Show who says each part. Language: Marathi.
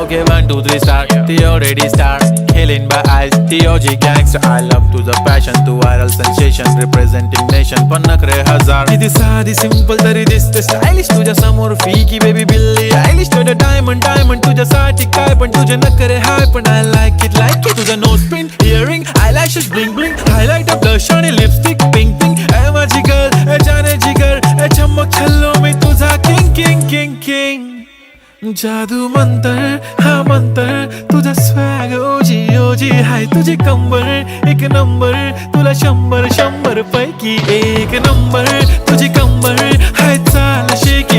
Speaker 1: Okay, 1, 2, 3 star. The already star. Killing by eyes. The OG gangster. I love to the passion to viral sensation. Representing nation. पण नखरे हजार. किती साधी सिंपल तरी दिसते स्टायलिश तुझ्या समोर फीकी बेबी बिल्ली आयलिश तुझ्या डायमंड तुझ्यासाठी काय पण तुझे नखरे हाय पण I like it तुझा nose pin earring eyelashes bling bling highlight blush आणि लिपस्टिक पिंक पिंक ए माझी गर्ल ए जाने जिगर ए चमक छल्लो मी तुझा किंग किंग किंग किंग जादू मंतर हा मंतर तुझा स्वॅग ओजी ओजी हाय तुझी कंबर एक नंबर तुला 100 पैकी एक नंबर तुझी कंबर हाय चाल शेक